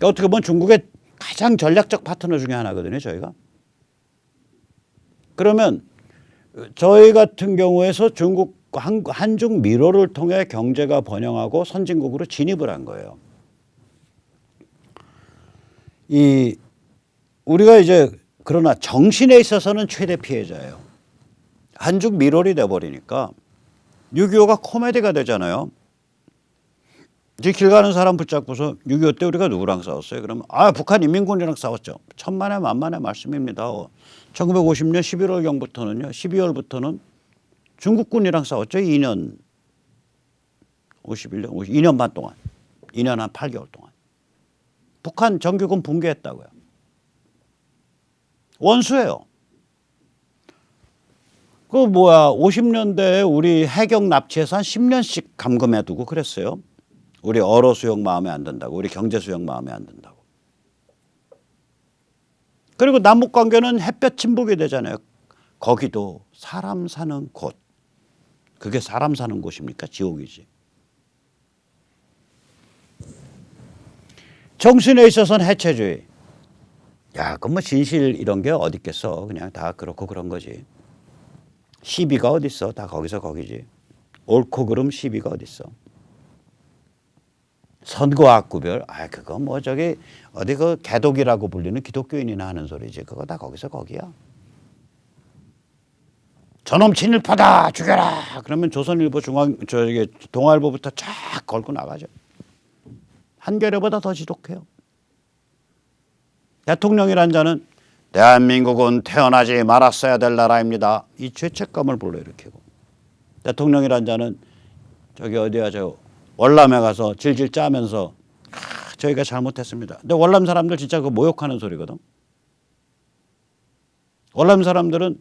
어떻게 보면 중국의 가장 전략적 파트너 중에 하나거든요, 저희가. 그러면 저희 같은 경우에서 중국 한중 미로를 통해 경제가 번영하고 선진국으로 진입을 한 거예요. 우리가 이제 그러나 정신에 있어서는 최대 피해자예요. 한중 미롤이 돼버리니까 6.25가 코미디가 되잖아요. 이제 길 가는 사람 붙잡고서 6.25 때 우리가 누구랑 싸웠어요? 그러면 북한 인민군이랑 싸웠죠. 천만에 만만의 말씀입니다. 1950년 11월경부터는요. 12월부터는 중국군이랑 싸웠죠. 2년 2년 반 동안. 2년 한 8개월 동안. 북한 정규군 붕괴했다고요. 원수예요. 50년대에 우리 해경 납치해서 한 10년씩 감금해두고 그랬어요. 우리 어로 수용 마음에 안 든다고. 우리 경제 수용 마음에 안 든다고. 그리고 남북 관계는 햇볕 침묵이 되잖아요. 거기도 사람 사는 곳. 그게 사람 사는 곳입니까? 지옥이지. 정신에 있어서는 해체주의. 그건 뭐 진실 이런 게 어디 있겠어. 그냥 다 그렇고 그런 거지. 시비가 어디 있어. 다 거기서 거기지. 옳고 그름 시비가 어디 있어. 선거악 구별. 그거 뭐 저기 어디 그 개독이라고 불리는 기독교인이나 하는 소리지. 그거 다 거기서 거기야. 저놈 친일파다 죽여라. 그러면 조선일보 동아일보부터 쫙 걸고 나가죠. 한겨레보다 더 지독해요. 대통령이란 자는 대한민국은 태어나지 말았어야 될 나라입니다. 이 죄책감을 불러일으키고 대통령이란 자는 월남에 가서 질질 짜면서 저희가 잘못했습니다. 근데 월남 사람들 진짜 그 모욕하는 소리거든. 월남 사람들은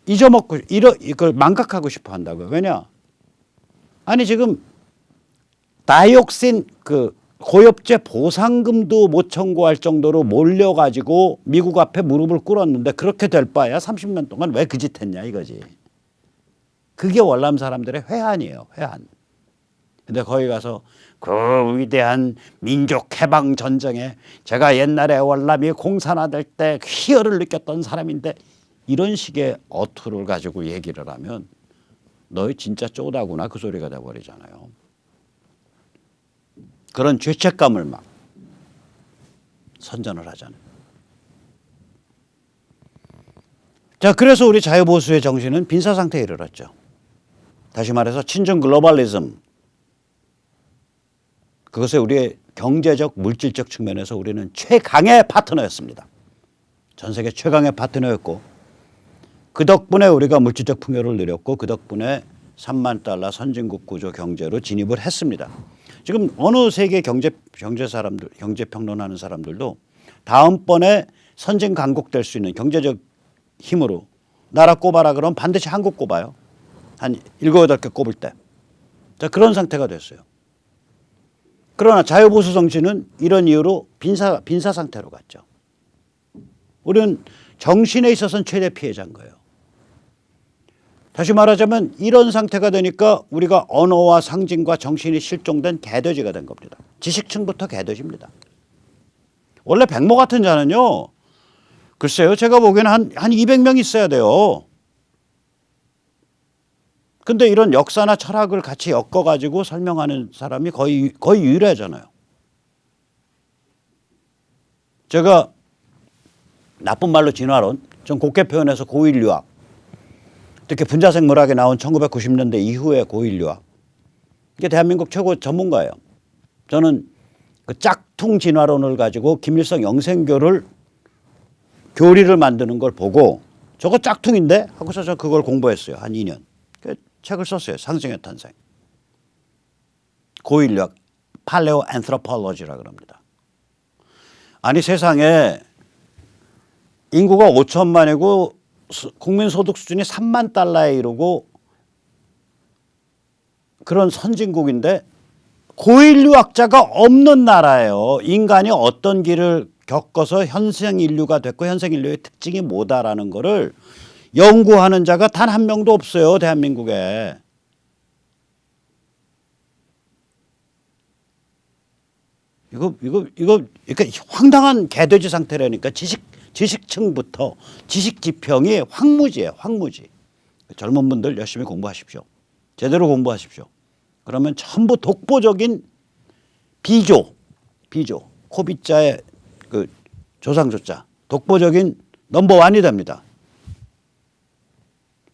잊어먹고 이걸 망각하고 싶어 한다고요. 왜냐? 지금 다이옥신 고엽제 보상금도 못 청구할 정도로 몰려가지고 미국 앞에 무릎을 꿇었는데 그렇게 될 바에야 30년 동안 왜 그 짓 했냐 이거지. 그게 월남 사람들의 회한이에요. 회한. 근데 거기 가서 그 위대한 민족 해방 전쟁에 제가 옛날에 월남이 공산화될 때 희열을 느꼈던 사람인데 이런 식의 어투를 가지고 얘기를 하면 너희 진짜 쪼다구나 그 소리가 돼버리잖아요. 그런 죄책감을 막 선전을 하잖아요. 자, 그래서 우리 자유보수의 정신은 빈사 상태에 이르렀죠. 다시 말해서 친중 글로벌리즘. 그것에 우리의 경제적, 물질적 측면에서 우리는 최강의 파트너였습니다. 전 세계 최강의 파트너였고 그 덕분에 우리가 물질적 풍요를 누렸고 그 덕분에 3만 달러 선진국 구조 경제로 진입을 했습니다. 지금 어느 세계 경제 사람들, 경제 평론하는 사람들도 다음번에 선진 강국 될 수 있는 경제적 힘으로 나라 꼽아라 그러면 반드시 한국 꼽아요. 한 7, 8개 꼽을 때. 자, 그런 상태가 됐어요. 그러나 자유보수 정치는 이런 이유로 빈사 상태로 갔죠. 우리는 정신에 있어서는 최대 피해자인 거예요. 다시 말하자면 이런 상태가 되니까 우리가 언어와 상징과 정신이 실종된 개돼지가 된 겁니다. 지식층부터 개돼지입니다. 원래 백모 같은 자는요. 글쎄요. 제가 보기에는 한 200명 있어야 돼요. 근데 이런 역사나 철학을 같이 엮어가지고 설명하는 사람이 거의 유일하잖아요. 제가 나쁜 말로 진화론, 좀 곱게 표현해서 고일 유학, 특히 분자생 물학에 나온 1990년대 이후의 고일 유학, 이게 대한민국 최고 전문가예요. 저는 그 짝퉁 진화론을 가지고 김일성 영생교를 교리를 만드는 걸 보고 저거 짝퉁인데? 하고서 저 그걸 공부했어요. 한 2년. 책을 썼어요. 상징의 탄생. 고인류학, 팔레오 안트로폴로지라 그럽니다. 아니 세상에 인구가 5천만이고 국민소득 수준이 3만 달러에 이르고 그런 선진국인데 고인류학자가 없는 나라예요. 인간이 어떤 길을 겪어서 현생인류가 됐고 현생인류의 특징이 뭐다라는 거를 연구하는 자가 단 한 명도 없어요. 대한민국에. 그러니까 황당한 개돼지 상태라니까. 지식층부터 지식 지평이 황무지예요, 황무지. 젊은 분들 열심히 공부하십시오. 제대로 공부하십시오. 그러면 전부 독보적인 비조, 코비자의 그 조상조자, 독보적인 넘버원이 됩니다.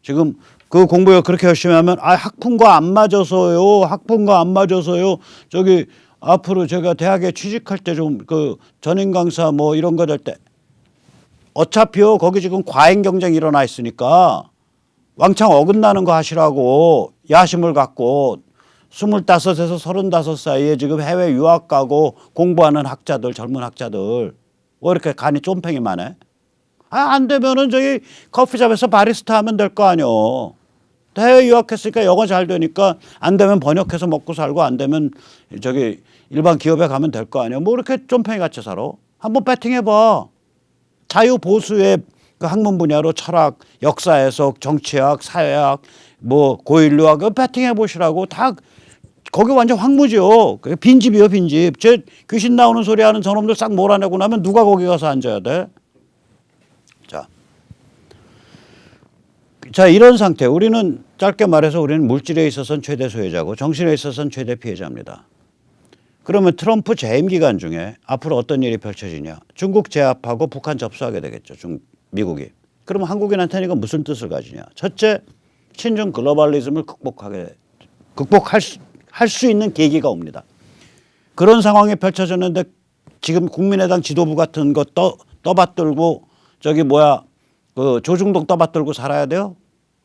지금 그 공부 그렇게 열심히 하면 학풍과 안 맞아서요. 저기 앞으로 제가 대학에 취직할 때 좀 그 전임 강사 뭐 이런 거 될 때 어차피요 거기 지금 과잉 경쟁이 일어나 있으니까 왕창 어긋나는 거 하시라고 야심을 갖고 25에서 35 사이에 지금 해외 유학 가고 공부하는 학자들, 젊은 학자들 왜 이렇게 간이 쫌팽이만 해? 안 되면은 저기 커피숍에서 바리스타 하면 될 거 아니요. 해외 유학했으니까 영어 잘 되니까 안 되면 번역해서 먹고 살고 안 되면 저기 일반 기업에 가면 될 거 아니에요. 뭐 이렇게 쫌팽이 같이 살아. 한번 배팅해봐. 자유보수의 그 학문 분야로 철학, 역사해석, 정치학, 사회학, 뭐 고인류학 배팅해 보시라고. 다 거기 완전 황무지요. 빈집이요, 빈집. 제 귀신 나오는 소리 하는 저놈들 싹 몰아내고 나면 누가 거기 가서 앉아야 돼? 자, 이런 상태. 우리는 짧게 말해서 우리는 물질에 있어서는 최대 소유자고 정신에 있어서는 최대 피해자입니다. 그러면 트럼프 재임 기간 중에 앞으로 어떤 일이 펼쳐지냐. 중국 제압하고 북한 접수하게 되겠죠. 미국이. 그러면 한국인한테는 이건 무슨 뜻을 가지냐. 첫째, 친중 글로벌리즘을 극복할 수 있는 계기가 옵니다. 그런 상황이 펼쳐졌는데 지금 국민의당 지도부 같은 거 떠받들고 저기 그 조중동 떠받들고 살아야 돼요?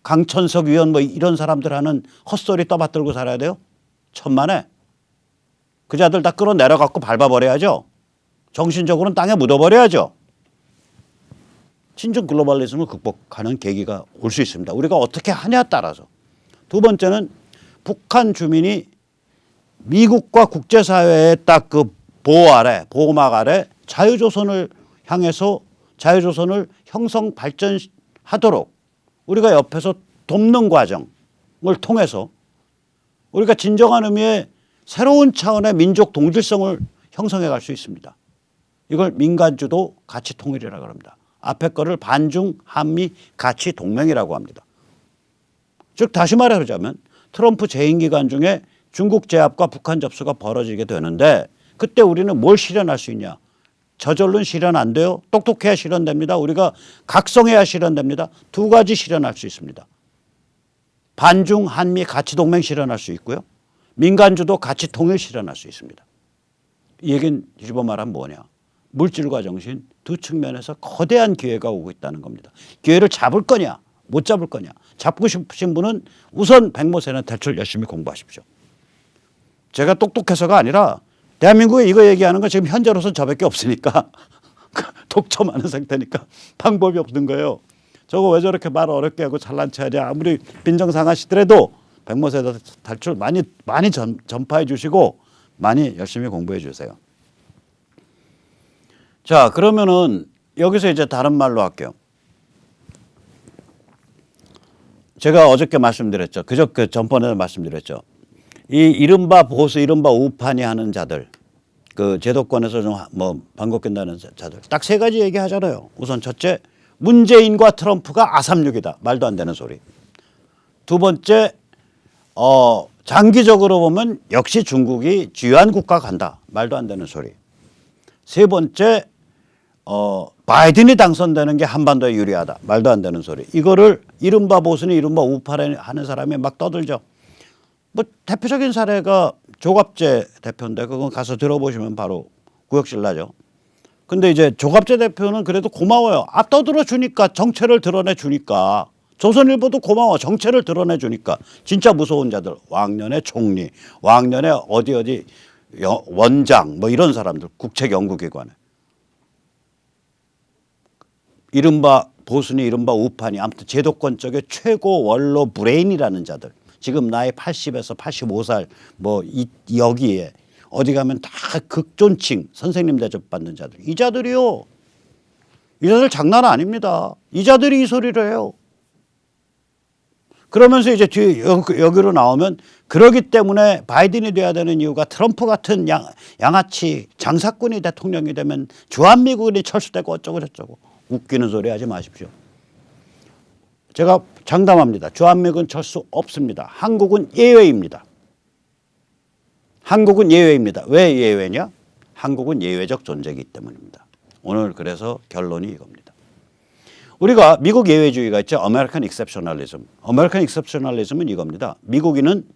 강천석 위원 뭐 이런 사람들 하는 헛소리 떠받들고 살아야 돼요? 천만에. 그 자들 다 끌어내려갖고 밟아버려야죠. 정신적으로는 땅에 묻어버려야죠. 친중 글로벌리즘을 극복하는 계기가 올 수 있습니다. 우리가 어떻게 하냐에 따라서. 두 번째는 북한 주민이 미국과 국제사회의 딱 그 보호막 아래 자유조선을 향해서 자유조선을 형성 발전하도록 우리가 옆에서 돕는 과정을 통해서 우리가 진정한 의미의 새로운 차원의 민족 동질성을 형성해 갈 수 있습니다. 이걸 민간주도 가치 통일이라고 합니다. 앞에 거를 반중 한미 가치 동맹이라고 합니다. 즉 다시 말하자면 트럼프 재임 기간 중에 중국 제압과 북한 접수가 벌어지게 되는데 그때 우리는 뭘 실현할 수 있냐. 저절로는 실현 안 돼요. 똑똑해야 실현됩니다. 우리가 각성해야 실현됩니다. 두 가지 실현할 수 있습니다. 반중 한미 가치 동맹 실현할 수 있고요. 민간주도 가치 통일 실현할 수 있습니다. 이 얘기는 뒤집어 말하면 뭐냐. 물질과 정신 두 측면에서 거대한 기회가 오고 있다는 겁니다. 기회를 잡을 거냐 못 잡을 거냐. 잡고 싶으신 분은 우선 백모세는 대출 열심히 공부하십시오. 제가 똑똑해서가 아니라 대한민국에 이거 얘기하는 건 지금 현재로서는 저밖에 없으니까 독점 많은 상태니까 방법이 없는 거예요. 저거 왜 저렇게 말 어렵게 하고 잘난 체하지. 아무리 빈정상하시더라도 백모세 탈출 많이 전파해 주시고 많이 열심히 공부해 주세요. 자, 그러면은 여기서 이제 다른 말로 할게요. 제가 어저께 말씀드렸죠. 그저께 전번에 말씀드렸죠. 이 이른바 보수, 이른바 우판이 하는 자들, 그 제도권에서 좀 뭐 반갑겠다는 자들, 딱 세 가지 얘기하잖아요. 우선 첫째, 문재인과 트럼프가 아삼육이다. 말도 안 되는 소리. 두 번째, 장기적으로 보면 역시 중국이 주요한 국가 간다. 말도 안 되는 소리. 세 번째, 바이든이 당선되는 게 한반도에 유리하다. 말도 안 되는 소리. 이거를 이른바 보수니 이른바 우파를 하는 사람이 막 떠들죠. 뭐 대표적인 사례가 조갑재 대표인데 그건 가서 들어보시면 바로 구역질 나죠. 근데 이제 조갑재 대표는 그래도 고마워요. 떠들어 주니까 정체를 드러내 주니까. 조선일보도 고마워. 정체를 드러내 주니까. 진짜 무서운 자들. 왕년의 총리, 왕년의 어디 원장 뭐 이런 사람들. 국책연구기관에. 이른바 보수니 이른바 우파니 아무튼 제도권 쪽의 최고 원로 브레인이라는 자들. 지금 나이 80에서 85살 뭐 여기에 어디 가면 다 극존칭 선생님 대접받는 자들. 이 자들이요. 이 자들 장난 아닙니다. 이 자들이 이 소리를 해요. 그러면서 이제 뒤에 여기로 나오면 그러기 때문에 바이든이 돼야 되는 이유가 트럼프 같은 양아치 장사꾼이 대통령이 되면 주한미군이 철수되고 어쩌고 저쩌고 웃기는 소리 하지 마십시오. 제가 장담합니다. 주한미군 철수 없습니다. 한국은 예외입니다. 한국은 예외입니다. 왜 예외냐? 한국은 예외적 존재이기 때문입니다. 오늘 그래서 결론이 이겁니다. 우리가 미국 예외주의가 있죠. 아메리칸 익셉셔널리즘. 아메리칸 익셉셔널리즘은 이겁니다. 미국인은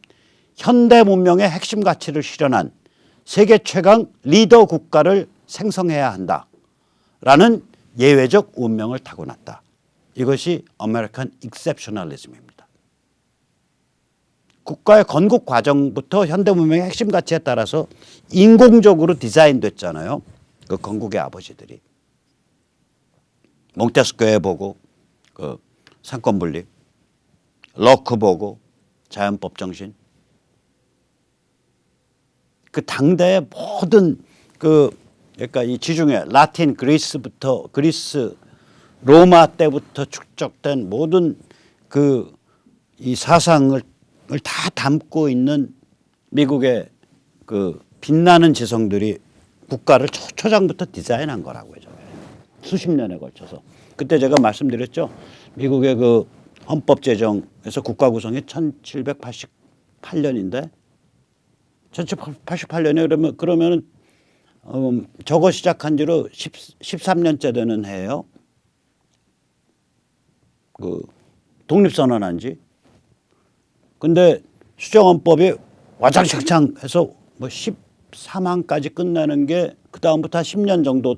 현대 문명의 핵심 가치를 실현한 세계 최강 리더 국가를 생성해야 한다라는 예외적 운명을 타고났다. 이것이 아메리칸 익셉셔널리즘입니다. 국가의 건국 과정부터 현대 문명의 핵심 가치에 따라서 인공적으로 디자인됐잖아요. 그 건국의 아버지들이. 몽테스퀘 보고 그 상권 분립, 러크 보고 자연법 정신. 그 당대의 모든 그러니까 이 지중해 라틴 그리스부터 그리스 로마 때부터 축적된 모든 그 이 사상을 다 담고 있는 미국의 그 빛나는 지성들이 국가를 초장부터 디자인한 거라고요. 수십 년에 걸쳐서. 그때 제가 말씀드렸죠. 미국의 그 헌법 제정에서 국가 구성이 1788년인데 1788년에 그러면은 저거 시작한 지로 13년째 되는 해예요. 그 독립선언한 지. 근데 수정헌법이 와장창창 해서 뭐 13항까지 끝나는 게 그다음부터 한 10년 정도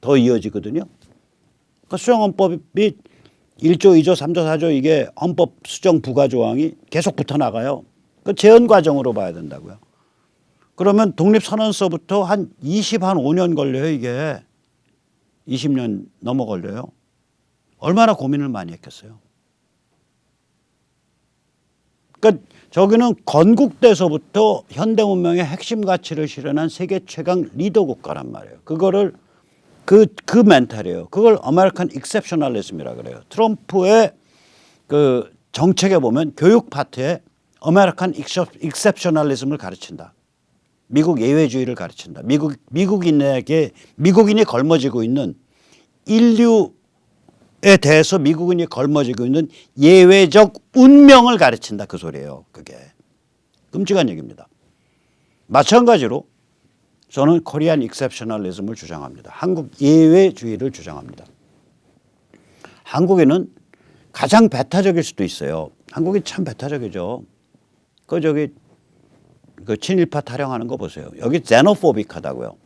더 이어지거든요. 그러니까 수정헌법이 1조, 2조, 3조, 4조 이게 헌법 수정 부가 조항이 계속 붙어 나가요. 그 재헌 과정으로 봐야 된다고요. 그러면 독립선언서부터 한 5년 걸려요, 이게. 20년 넘어 걸려요. 얼마나 고민을 많이 했겠어요. 그러니까 저기는 건국때서부터 현대 문명의 핵심 가치를 실현한 세계 최강 리더 국가란 말이에요. 그거를 그 멘탈이에요. 그걸 아메리칸 익셉셔널리즘이라 그래요. 트럼프의 그 정책에 보면 교육 파트에 아메리칸 익셉셔널리즘을 가르친다. 미국 예외주의를 가르친다. 미국인이 걸머지고 있는 인류에 대해서 미국인이 걸머지고 있는 예외적 운명을 가르친다. 그 소리예요. 그게 끔찍한 얘기입니다. 마찬가지로 저는 코리안 익셉셔널리즘을 주장합니다. 한국 예외주의를 주장합니다. 한국에는 가장 배타적일 수도 있어요. 한국이 참 배타적이죠. 그 친일파 타령하는 거 보세요. 여기 제노포빅하다고요.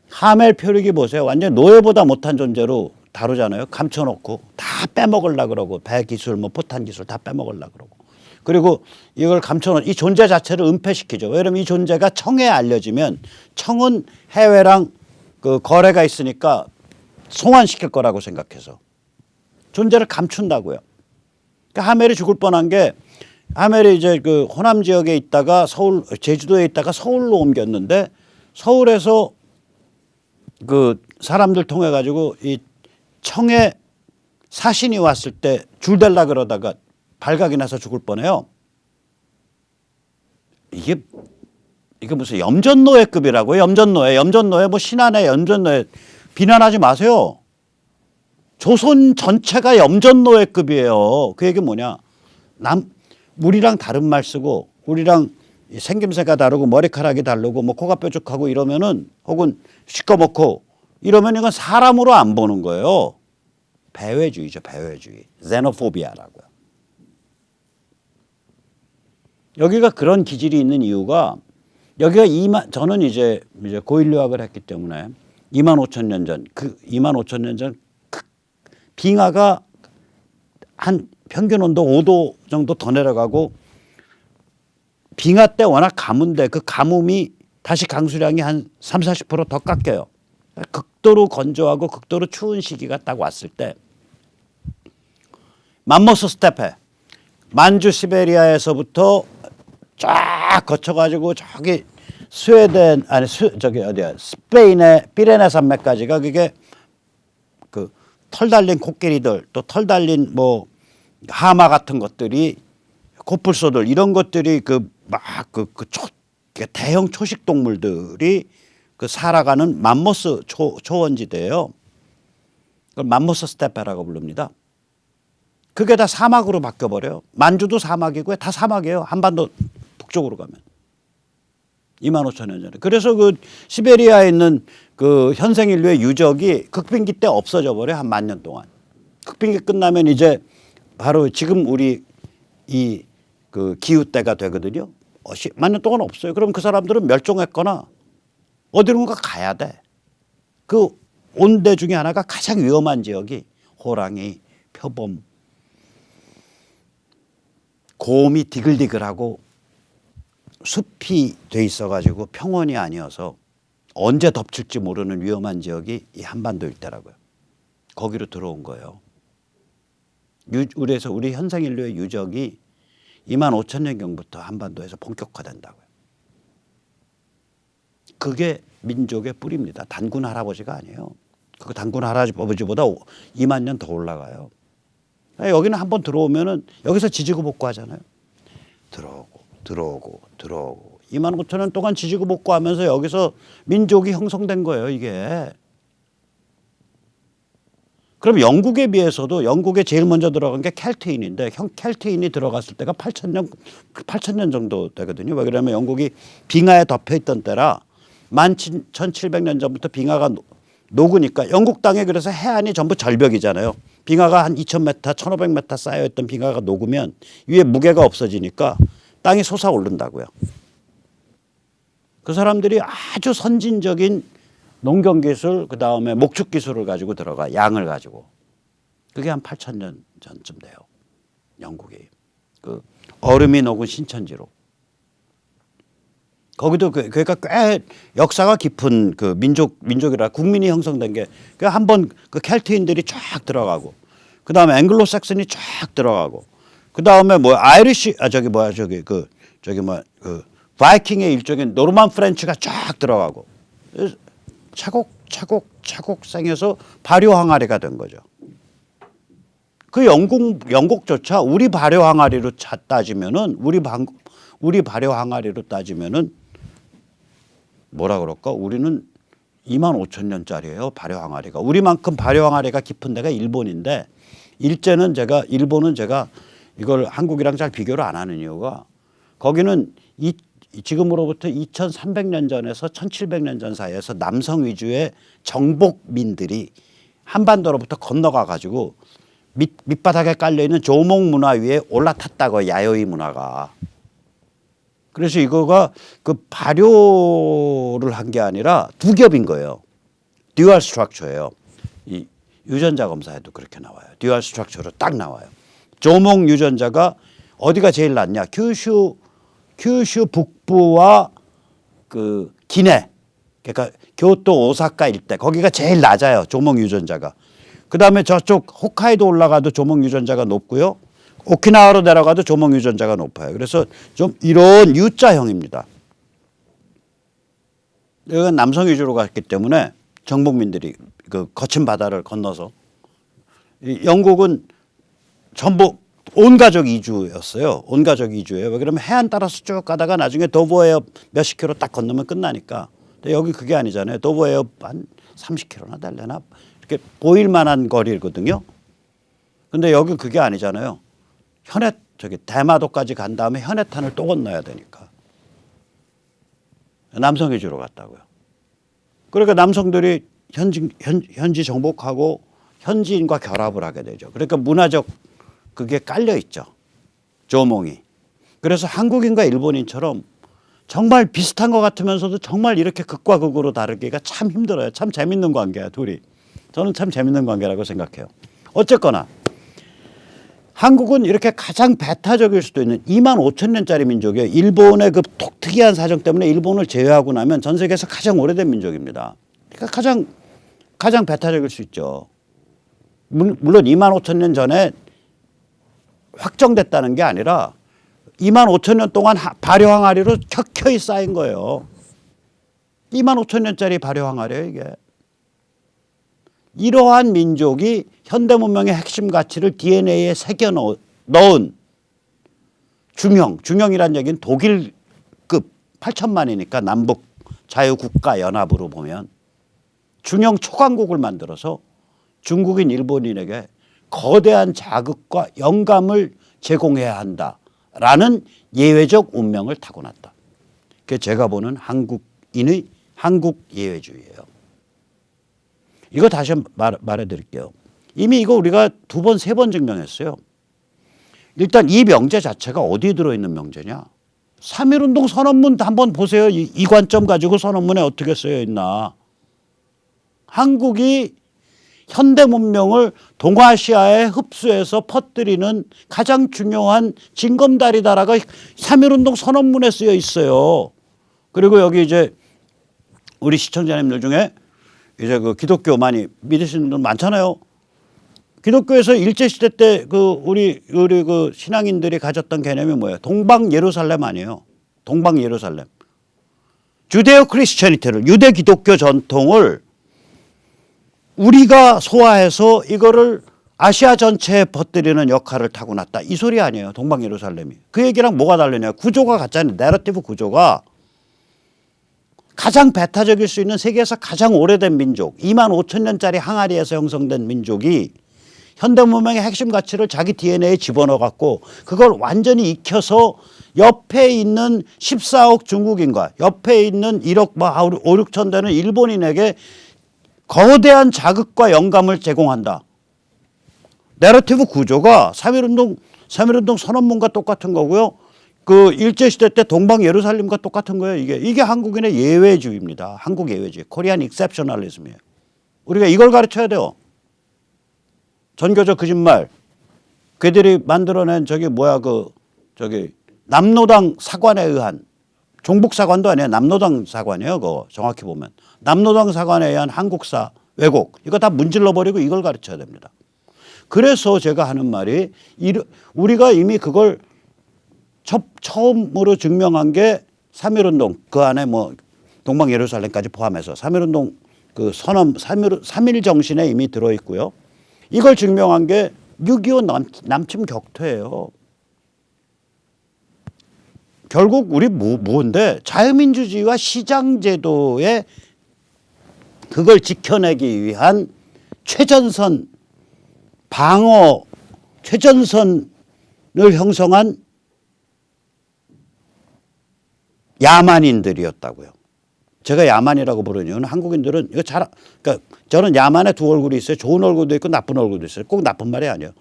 하멜 표류기 보세요. 완전 노예보다 못한 존재로 다루잖아요. 감춰놓고 다 빼먹으려고 그러고 배 기술, 뭐 포탄 기술 다 빼먹으려고 그러고. 그리고 이걸 감춰놓은 이 존재 자체를 은폐시키죠. 왜냐하면 이 존재가 청에 알려지면 청은 해외랑 그 거래가 있으니까 송환시킬 거라고 생각해서 존재를 감춘다고요. 그러니까 하멜이 죽을 뻔한 게 하멜이 이제 그 호남 지역에 있다가 제주도에 있다가 서울로 옮겼는데 서울에서 그 사람들 통해 가지고 이 청에 사신이 왔을 때 줄 댈라 그러다가 발각이 나서 죽을 뻔해요. 이게 무슨 염전노예급이라고요. 염전노예 뭐 신안의 염전노예 비난하지 마세요. 조선 전체가 염전노예급이에요. 그 얘기 뭐냐. 우리랑 다른 말 쓰고 우리랑 생김새가 다르고 머리카락이 다르고 뭐 코가 뾰족하고 이러면은 혹은 시꺼멓고 이러면 이건 사람으로 안 보는 거예요. 배회주의죠. 배회주의. 제노포비아라고요. 여기가 그런 기질이 있는 이유가 여기가 저는 이제 고일 유학을 했기 때문에 25,000년 전, 그 25,000년 전 빙하가 한 평균 온도 5도 정도 더 내려가고 빙하 때 워낙 가문데 그 가뭄이 다시 강수량이 한 30-40%더 깎여요. 극도로 건조하고 극도로 추운 시기가 딱 왔을 때 맘모스 스테페, 만주 시베리아에서부터 쫙 거쳐가지고 저기 스웨덴 스페인의 피레네 산맥까지가 그게 그 털 달린 코끼리들, 또 털 달린 뭐 하마 같은 것들이, 코뿔소들, 이런 것들이 대형 초식 동물들이 그 살아가는 맘모스 초원지대예요. 그걸 맘모스 스테페라고 부릅니다. 그게 다 사막으로 바뀌어버려요. 만주도 사막이고요. 다 사막이에요. 한반도 북쪽으로 가면. 25,000년 전에. 그래서 그 시베리아에 있는 그 현생 인류의 유적이 극빈기 때 없어져 버려요. 한 10,000년 동안. 극빈기 끝나면 이제 바로 지금 우리 이 그 기후 때가 되거든요. 10,000년 동안 없어요. 그럼 그 사람들은 멸종했거나 어디론가 가야 돼. 그 온대 중에 하나가 가장 위험한 지역이 호랑이, 표범, 곰이 디글디글하고 숲이 돼 있어가지고 평원이 아니어서 언제 덮칠지 모르는 위험한 지역이 이 한반도 일대라고요. 거기로 들어온 거예요. 그래서 우리 현생 인류의 유적이 25,000년경부터 한반도에서 본격화된다고요. 그게 민족의 뿌리입니다. 단군 할아버지가 아니에요. 그 단군 할아버지보다 20,000년 더 올라가요. 여기는 한번 들어오면은 여기서 지지고 복구하잖아요. 들어오고 25,000년 동안 지지고 복구하면서 여기서 민족이 형성된 거예요, 이게. 그럼 영국에 비해서도 영국에 제일 먼저 들어간 게 켈트인인데 켈트인이 들어갔을 때가 8,000년 정도 되거든요. 왜 그러냐면 영국이 빙하에 덮여 있던 때라 1700년 전부터 빙하가 녹으니까 영국 땅에 그래서 해안이 전부 절벽이잖아요. 빙하가 한 2,000m, 1,500m 쌓여있던 빙하가 녹으면 위에 무게가 없어지니까 땅이 솟아오른다고요. 그 사람들이 아주 선진적인 농경기술, 그 다음에 목축기술을 가지고 들어가, 양을 가지고. 그게 한 8,000년 전쯤 돼요. 영국이. 그 얼음이 녹은 신천지로. 거기도 그러니까 꽤 역사가 깊은 그 민족이라 국민이 형성된 게 한번 그 켈트인들이 쫙 들어가고, 그 다음에 앵글로색슨이 쫙 들어가고, 그 다음에 뭐 아이리시 바이킹의 일종인 노르만 프렌치가 쫙 들어가고, 차곡차곡 생겨서 발효 항아리가 된 거죠. 그 영국조차 우리 발효 항아리로 따지면은 우리 발효 항아리로 따지면은 뭐라 그럴까? 우리는 25,000년짜리예요, 발효 항아리가. 우리만큼 발효 항아리가 깊은 데가 일본인데, 일본은 제가 이걸 한국이랑 잘 비교를 안 하는 이유가, 거기는 지금으로부터 2,300년 전에서 1,700년 전 사이에서 남성 위주의 정복민들이 한반도로부터 건너가 가지고 밑바닥에 깔려있는 조목 문화 위에 올라탔다고, 야요이 문화가. 그래서 이거가 그 발효를 한 게 아니라 두 겹인 거예요. 듀얼 스트럭처예요. 이 유전자 검사에도 그렇게 나와요. 듀얼 스트럭처로 딱 나와요. 조목 유전자가 어디가 제일 낫냐? 큐슈 북부와 그 기내, 그러니까 교토, 오사카 일대, 거기가 제일 낮아요, 조목 유전자가. 그 다음에 저쪽 홋카이도 올라가도 조목 유전자가 높고요. 오키나와로 내려가도 조목 유전자가 높아요. 그래서 좀 이런 U자형입니다. 이건 남성 위주로 갔기 때문에 정복민들이 그 거친 바다를 건너서, 영국은 전부 온 가족 이주였어요. 온 가족 이주예요. 왜 그러면 해안 따라서 쭉 가다가 나중에 도브에어 몇십 킬로 딱 건너면 끝나니까. 근데 여기 그게 아니잖아요. 도브에어 한 30킬로나 달래나 이렇게 보일 만한 거리거든요. 근데 여기 그게 아니잖아요. 대마도까지 간 다음에 현해탄을 또 건너야 되니까. 남성 위주로 갔다고요. 그러니까 남성들이 현지 정복하고 현지인과 결합을 하게 되죠. 그러니까 문화적 그게 깔려 있죠, 조몽이. 그래서 한국인과 일본인처럼 정말 비슷한 것 같으면서도 정말 이렇게 극과 극으로 다르기가 참 힘들어요. 참 재밌는 관계야, 둘이. 저는 참 재밌는 관계라고 생각해요. 어쨌거나 한국은 이렇게 가장 배타적일 수도 있는 25,000년짜리 민족이에요. 일본의 그 특이한 사정 때문에 일본을 제외하고 나면 전 세계에서 가장 오래된 민족입니다. 그러니까 가장 배타적일 수 있죠. 물론 25,000년 전에 확정됐다는 게 아니라 25,000년 동안 발효 항아리로 켜켜이 쌓인 거예요. 25,000년짜리 발효 항아리예요, 이게. 이러한 민족이 현대 문명의 핵심 가치를 DNA에 새겨 넣은 중형이란 얘기는 독일급 8천만이니까 남북 자유국가 연합으로 보면 중형 초강국을 만들어서 중국인 일본인에게 거대한 자극과 영감을 제공해야 한다라는 예외적 운명을 타고났다. 그게 제가 보는 한국인의 한국 예외주의예요. 이거 다시 말해드릴게요. 이미 이거 우리가 2번, 3번 증명했어요. 일단 이 명제 자체가 어디에 들어있는 명제냐. 3.1운동 선언문 한번 보세요. 이 관점 가지고 선언문에 어떻게 쓰여 있나. 한국이 현대 문명을 동아시아에 흡수해서 퍼뜨리는 가장 중요한 징검다리다라가 3.1운동 선언문에 쓰여 있어요. 그리고 여기 이제 우리 시청자님들 중에 이제 그 기독교 많이 믿으시는 분들 많잖아요. 기독교에서 일제시대 때 그 우리 그 신앙인들이 가졌던 개념이 뭐예요? 동방 예루살렘 아니에요. 동방 예루살렘. 주데오 크리스천이티를 유대 기독교 전통을 우리가 소화해서 이거를 아시아 전체에 퍼뜨리는 역할을 타고났다. 이 소리 아니에요. 동방 예루살렘이. 그 얘기랑 뭐가 다르냐. 구조가 같잖아요. 내러티브 구조가 가장 배타적일 수 있는 세계에서 가장 오래된 민족 2만 5천 년짜리 항아리에서 형성된 민족이 현대 문명의 핵심 가치를 자기 DNA에 집어넣어 갖고 그걸 완전히 익혀서 옆에 있는 14억 중국인과 옆에 있는 1억 5, 6천 되는 일본인에게 거대한 자극과 영감을 제공한다. 내러티브 구조가 3.1운동 선언문과 똑같은 거고요. 그 일제시대 때 동방 예루살렘과 똑같은 거예요. 이게 한국인의 예외주의입니다. 한국 예외주의. 코리안 익셉셔널리즘이에요. 우리가 이걸 가르쳐야 돼요. 전교조 거짓말. 그들이 만들어낸 남로당 사관에 의한 종북 사관도 아니에요. 남로당 사관이에요. 그거 정확히 보면. 남로당 사관에 의한 한국사 왜곡. 이거 다 문질러 버리고 이걸 가르쳐야 됩니다. 그래서 제가 하는 말이 우리가 이미 그걸 처음으로 증명한 게 3.1운동 그 안에 뭐 동방 예루살렘까지 포함해서 3.1운동 그 선언 3.1 정신에 이미 들어 있고요. 이걸 증명한 게 6.25 남침 격퇴예요. 결국 우리 뭔데 자유민주주의와 시장제도의 그걸 지켜내기 위한 최전선 방어 최전선을 형성한 야만인들이었다고요. 제가 야만이라고 부르는 이유는 한국인들은 이거 그러니까 저는 야만에 두 얼굴이 있어요. 좋은 얼굴도 있고 나쁜 얼굴도 있어요. 꼭 나쁜 말이 아니에요.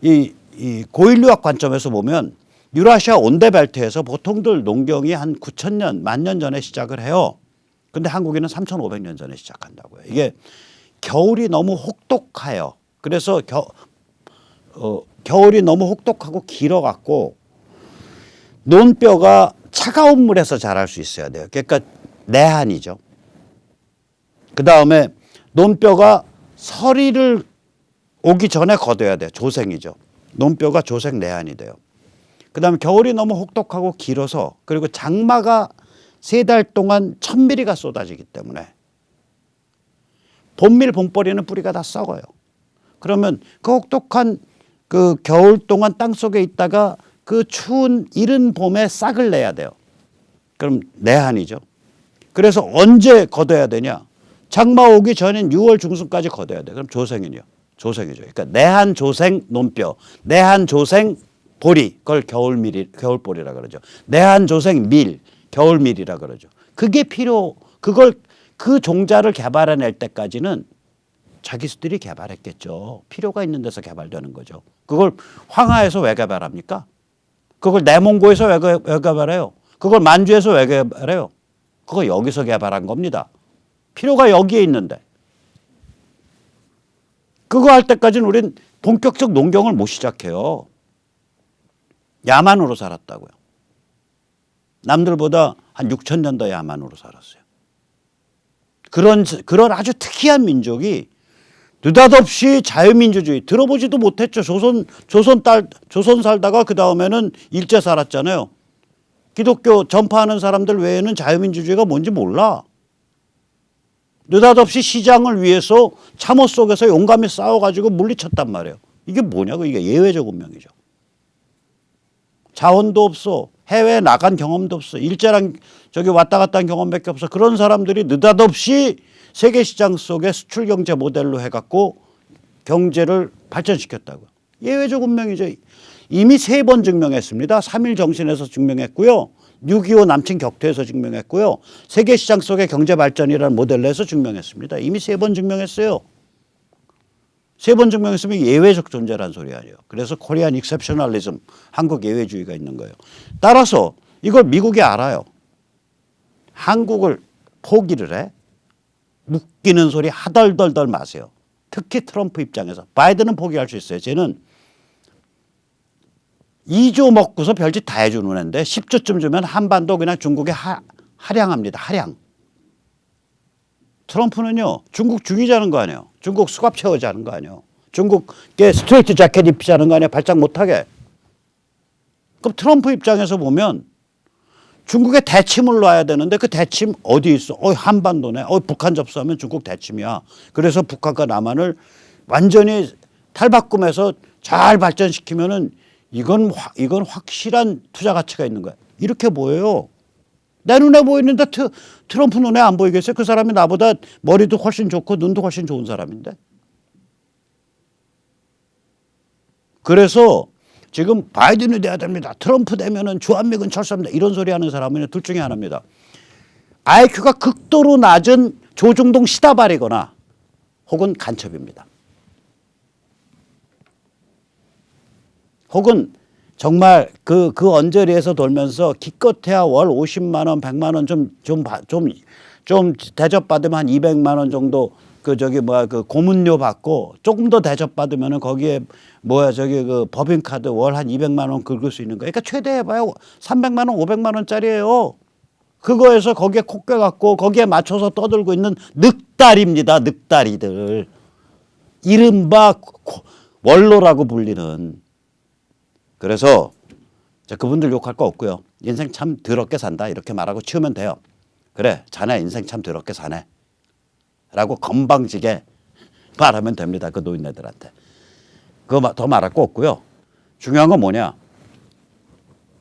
이 고인류학 관점에서 보면 유라시아 온대벨트에서 보통들 농경이 한 9,000년, 10,000년 전에 시작을 해요. 근데 한국인은 3,500년 전에 시작한다고요. 이게 겨울이 너무 혹독해요. 그래서 겨울이 너무 혹독하고 길어갖고 논뼈가 차가운 물에서 자랄 수 있어야 돼요. 그러니까 내한이죠. 그 다음에 논뼈가 서리를 오기 전에 걷어야 돼요. 조생이죠. 논뼈가 조생 내한이 돼요. 그 다음에 겨울이 너무 혹독하고 길어서 그리고 장마가 3달 동안 1,000mm가 쏟아지기 때문에 봄밀 봄벌이는 뿌리가 다 썩어요. 그러면 그 혹독한 그 겨울 동안 땅속에 있다가 그 추운 이른 봄에 싹을 내야 돼요. 그럼 내한이죠. 그래서 언제 걷어야 되냐? 장마 오기 전인 6월 중순까지 걷어야 돼. 그럼 조생이죠. 그러니까 내한 조생 논뼈, 내한 조생 보리, 그걸 겨울보리라 그러죠. 내한 조생 밀, 겨울밀이라 그러죠. 그게 그 종자를 개발해낼 때까지는 자기들이 개발했겠죠. 필요가 있는 데서 개발되는 거죠. 그걸 황하에서 왜 개발합니까? 그걸 내몽고에서 왜 개발해요? 그걸 만주에서 왜 개발해요? 그거 여기서 개발한 겁니다. 필요가 여기에 있는데. 그거 할 때까지는 우린 본격적 농경을 못 시작해요. 야만으로 살았다고요. 남들보다 한 6,000년 더 야만으로 살았어요. 그런 아주 특이한 민족이 느닷없이 자유민주주의 들어보지도 못했죠. 조선 살다가 그 다음에는 일제 살았잖아요. 기독교 전파하는 사람들 외에는 자유민주주의가 뭔지 몰라. 느닷없이 시장을 위해서 참호 속에서 용감히 싸워가지고 물리쳤단 말이에요. 이게 뭐냐고. 이게 예외적 운명이죠. 자원도 없어. 해외에 나간 경험도 없어. 일자랑 저기 왔다 갔다 한 경험밖에 없어. 그런 사람들이 느닷없이 세계 시장 속에 수출 경제 모델로 해갖고 경제를 발전시켰다고요. 예외적 운명이죠. 이미 3번 증명했습니다. 3.1 정신에서 증명했고요. 6.25 남친 격퇴에서 증명했고요. 세계 시장 속의 경제 발전이라는 모델에서 증명했습니다. 이미 3번 증명했어요. 3번 증명했으면 예외적 존재란 소리 아니에요. 그래서 코리안 익셉셔널리즘, 한국 예외주의가 있는 거예요. 따라서 이걸 미국이 알아요. 한국을 포기를 해? 묶이는 소리 하덜덜덜 마세요. 특히 트럼프 입장에서. 바이든은 포기할 수 있어요. 쟤는 2조 먹고서 별짓 다 해주는 애인데 10조쯤 주면 한반도 그냥 중국에 할양합니다. 할양. 트럼프는요. 중국 죽이자는 거 아니에요. 중국 수갑 채우자는 거 아니에요. 중국에 스트레이트 자켓 입히자는 거 아니에요. 발작 못하게. 그럼 트럼프 입장에서 보면 중국에 대침을 놔야 되는데 그 대침 어디 있어? 한반도네. 북한 접수하면 중국 대침이야. 그래서 북한과 남한을 완전히 탈바꿈해서 잘 발전시키면은 이건 확실한 투자 가치가 있는 거야. 이렇게 보여요. 내 눈에 보이는데 트럼프 눈에 안 보이겠어요? 그 사람이 나보다 머리도 훨씬 좋고 눈도 훨씬 좋은 사람인데. 그래서 지금 바이든이 돼야 됩니다. 트럼프 되면은 주한미군 철수합니다. 이런 소리 하는 사람은 둘 중에 하나입니다. IQ가 극도로 낮은 조중동 시다발이거나 혹은 간첩입니다. 혹은 정말 그 언저리에서 돌면서 기껏해야 월 50만 원, 100만 원 좀 대접받으면 한 200만 원 정도 그 고문료 받고 조금 더 대접받으면은 거기에 그 법인카드 월 한 200만 원 긁을 수 있는 거예요. 그러니까 최대 해봐요 300만 원, 500만 원짜리예요. 그거에서 거기에 코 꿰갖고 거기에 맞춰서 떠들고 있는 늑다리입니다. 늑다리들. 이른바 원로라고 불리는. 그래서 그분들 욕할 거 없고요. 인생 참 더럽게 산다 이렇게 말하고 치우면 돼요. 그래 자네 인생 참 더럽게 사네 라고 건방지게 말하면 됩니다. 그 노인네들한테. 그거 더 말할 거 없고요. 중요한 건 뭐냐.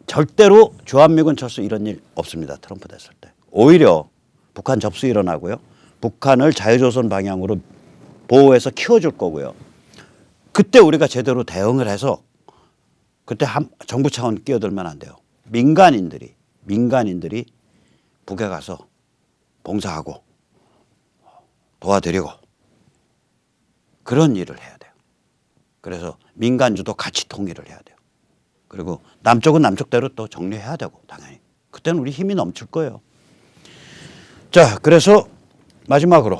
절대로 주한미군 철수 이런 일 없습니다. 트럼프 됐을 때. 오히려 북한 접수 일어나고요. 북한을 자유조선 방향으로 보호해서 키워줄 거고요. 그때 우리가 제대로 대응을 해서 그때 정부 차원 끼어들면 안 돼요. 민간인들이 북에 가서 봉사하고 도와드리고 그런 일을 해야 돼요. 그래서 민간주도 같이 통일을 해야 돼요. 그리고 남쪽은 남쪽대로 또 정리해야 되고 당연히. 그때는 우리 힘이 넘칠 거예요. 자, 그래서 마지막으로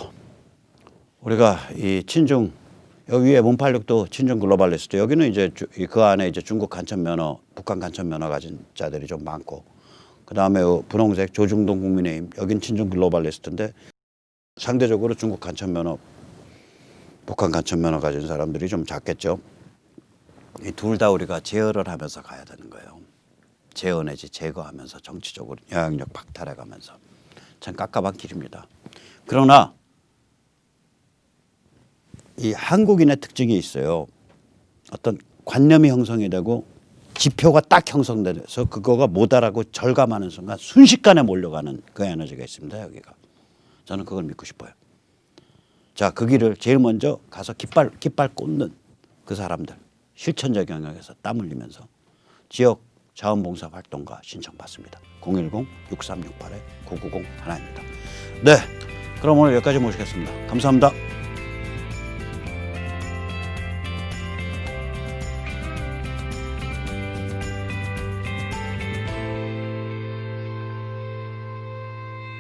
우리가 이 친중 여기 위에 문팔육도 친중 글로벌리스트 여기는 이제 그 안에 이제 중국 간첩 면허, 북한 간첩 면허 가진 자들이 좀 많고 그 다음에 분홍색 조중동 국민의힘 여긴 친중 글로벌리스트인데 상대적으로 중국 간첩 면허, 북한 간첩 면허 가진 사람들이 좀 작겠죠. 이 둘 다 우리가 제어를 하면서 가야 되는 거예요. 제어 내지 제거하면서 정치적으로 영향력 박탈해가면서 참 깝깝한 길입니다. 그러나 이 한국인의 특징이 있어요. 어떤 관념이 형성이 되고 지표가 딱 형성돼서 그거가 못하라고 절감하는 순간 순식간에 몰려가는 그 에너지가 있습니다. 여기가. 저는 그걸 믿고 싶어요. 자, 그 길을 제일 먼저 가서 깃발 꽂는 그 사람들. 실천적 영역에서 땀 흘리면서 지역 자원봉사 활동가 신청받습니다. 010-6368-990 하나입니다. 네, 그럼 오늘 여기까지 모시겠습니다. 감사합니다.